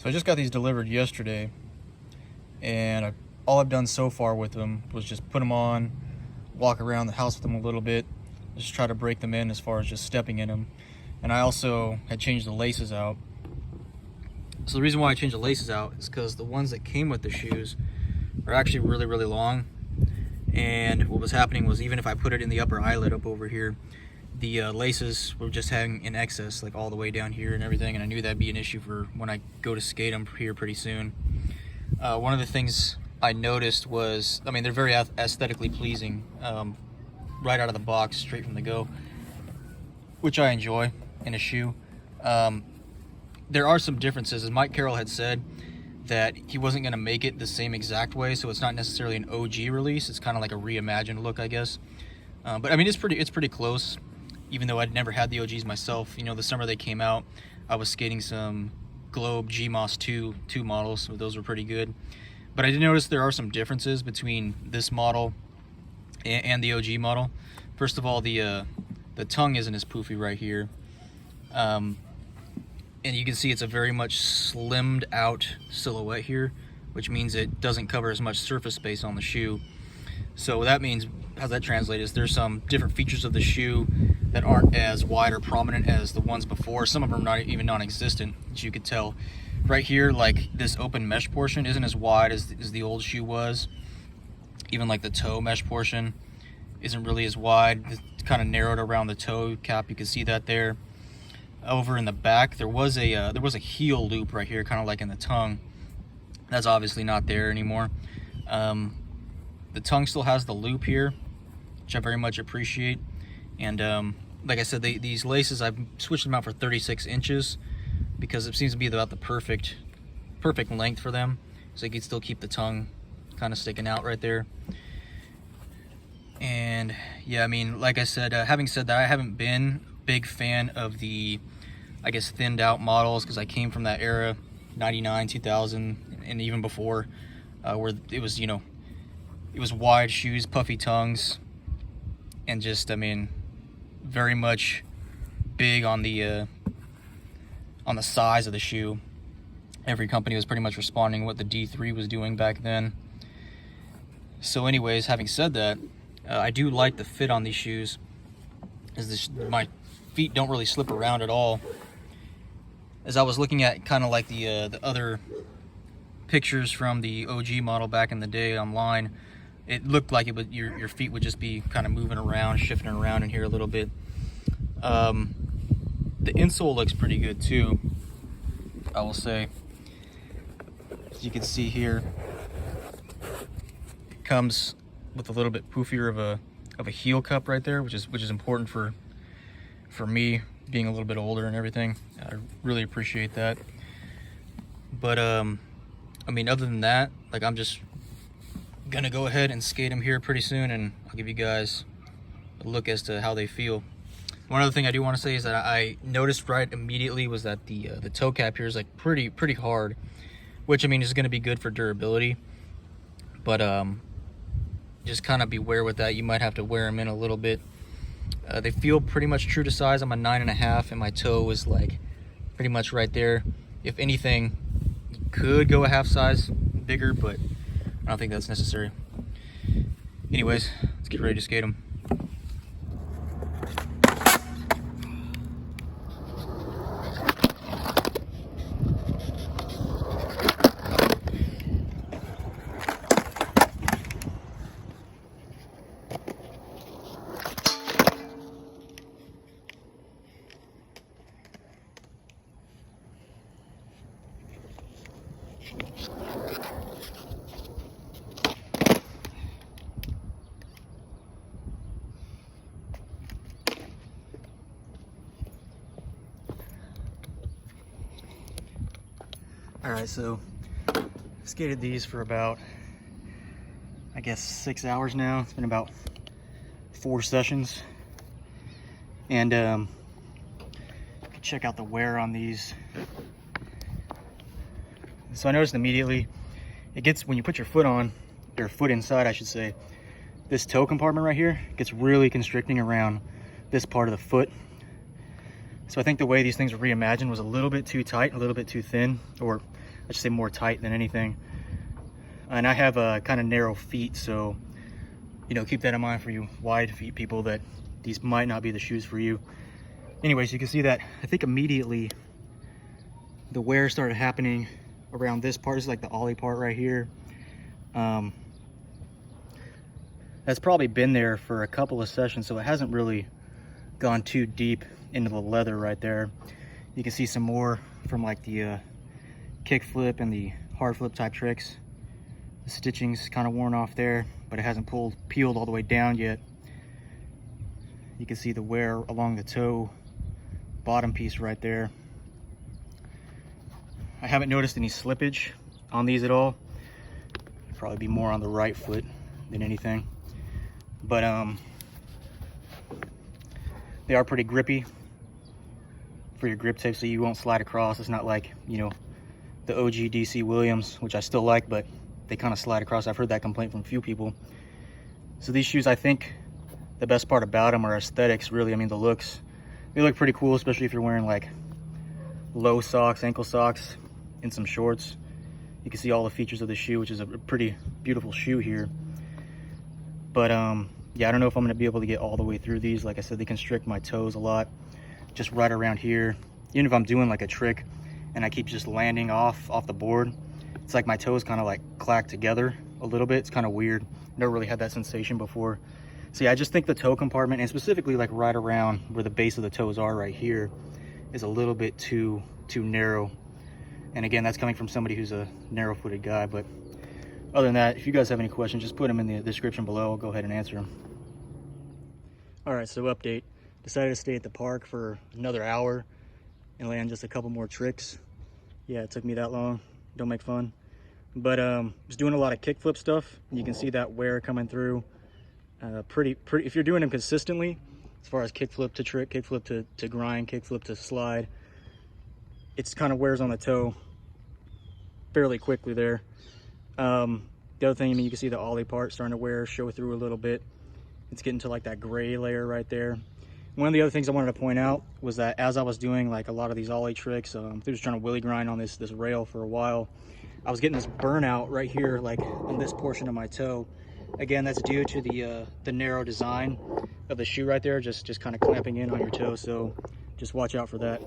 So I just got these delivered yesterday, and all I've done so far with them was just put them on, walk around the house with them a little bit, just try to break them in as far as just stepping in them. And I also had changed the laces out. So the reason why I changed the laces out is because the ones that came with the shoes are actually really, really long. And what was happening was, even if I put it in the upper eyelid up over here, the laces were just hanging in excess, like all the way down here and everything, and I knew that'd be an issue for when I go to skate them here pretty soon. One of the things I noticed was, I mean, they're very aesthetically pleasing right out of the box, straight from the go, which I enjoy in a shoe. There are some differences. As Mike Carroll had said, that he wasn't going to make it the same exact way, so it's not necessarily an OG release. It's kind of like a reimagined look, I guess. But I mean, it's pretty close, even though I'd never had the OGs myself. You know, the summer they came out, I was skating some Globe GMOS 2 models, so those were pretty good. But I did notice there are some differences between this model and the OG model. First of all, the tongue isn't as poofy right here. And you can see it's a very much slimmed out silhouette here, which means it doesn't cover as much surface space on the shoe. So what that means, how's that translate, is there's some different features of the shoe that aren't as wide or prominent as the ones before. Some of them are not even non-existent, as you could tell. Right here, like this open mesh portion isn't as wide as the old shoe was. Even like the toe mesh portion isn't really as wide. It's kind of narrowed around the toe cap. You can see that there. Over in the back, there was a heel loop right here, kind of like in the tongue. That's obviously not there anymore. The tongue still has the loop here, which I very much appreciate. And like I said, these laces, I've switched them out for 36 inches because it seems to be about the perfect length for them, so you can still keep the tongue kind of sticking out right there. And yeah, I mean, like I said, having said that, I haven't been a big fan of the, I guess, thinned out models, because I came from that era, 99, 2000, and even before, where it was, you know, it was wide shoes, puffy tongues, and just, I mean, very much big on the size of the shoe. Every company was pretty much responding what the D3 was doing back then. So anyways, having said that, I do like the fit on these shoes, as my feet don't really slip around at all. As I was looking at kind of like the other pictures from the OG model back in the day online, it looked like it would, your feet would just be kind of moving around, shifting around in here a little bit. The insole looks pretty good too, I will say. As you can see here, it comes with a little bit poofier of a heel cup right there, which is important for me, being a little bit older and everything. I really appreciate that. But I mean, other than that, like, I'm just gonna go ahead and skate them here pretty soon, and I'll give you guys a look as to how they feel. One other thing I do want to say is that I noticed right immediately was that the toe cap here is like pretty hard, which, I mean, is going to be good for durability, but just kind of beware with that. You might have to wear them in a little bit. They feel pretty much true to size. I'm a 9.5, and my toe is like pretty much right there. If anything, you could go a half size bigger, but I don't think that's necessary. Anyways, let's get ready to skate them. All right, so I've skated these for about, I guess, 6 hours now. It's been about 4 sessions. And check out the wear on these. So I noticed immediately, it gets, when you put your foot on, your foot inside, I should say, this toe compartment right here gets really constricting around this part of the foot. So I think the way these things were reimagined was a little bit too tight, a little bit too thin, or I should say more tight than anything. And I have kind of narrow feet, so you know, keep that in mind for you wide feet people, that these might not be the shoes for you. Anyways, you can see that I think immediately the wear started happening around this part. This is like the ollie part right here. That's probably been there for a couple of sessions, so it hasn't really gone too deep into the leather right there. You can see some more from like the kick flip and the hard flip type tricks. The stitching's kind of worn off there, but it hasn't peeled all the way down yet. You can see the wear along the toe bottom piece right there. I haven't noticed any slippage on these at all. Probably be more on the right foot than anything, but they are pretty grippy for your grip tape, so you won't slide across. It's not like, you know, the OG DC Williams, which I still like, but they kind of slide across. I've heard that complaint from a few people. So these shoes, I think the best part about them are aesthetics, really. I mean, the looks, they look pretty cool, especially if you're wearing like low socks, ankle socks, and some shorts. You can see all the features of the shoe, which is a pretty beautiful shoe here. But yeah, I don't know if I'm gonna be able to get all the way through these. Like I said, they constrict my toes a lot, just right around here. Even if I'm doing like a trick and I keep just landing off the board, it's like my toes kind of like clack together a little bit. It's kind of weird. Never really had that sensation before. So yeah, I just think the toe compartment, and specifically like right around where the base of the toes are right here, is a little bit too narrow. And again, that's coming from somebody who's a narrow-footed guy. But other than that, if you guys have any questions, just put them in the description below. I'll go ahead and answer them. All right, so update. Decided to stay at the park for another hour and land just a couple more tricks. Yeah, it took me that long. Don't make fun. But was doing a lot of kickflip stuff. You can see that wear coming through. Pretty. If you're doing them consistently, as far as kickflip to trick, kickflip to grind, kickflip to slide, it's kind of wears on the toe fairly quickly there. The other thing, I mean, you can see the ollie part starting to wear, show through a little bit. It's getting to like that gray layer right there. One of the other things I wanted to point out was that as I was doing like a lot of these ollie tricks, I was trying to wheelie grind on this rail for a while, I was getting this burnout right here, like on this portion of my toe. Again, that's due to the narrow design of the shoe right there, just kind of clamping in on your toe. So just watch out for that.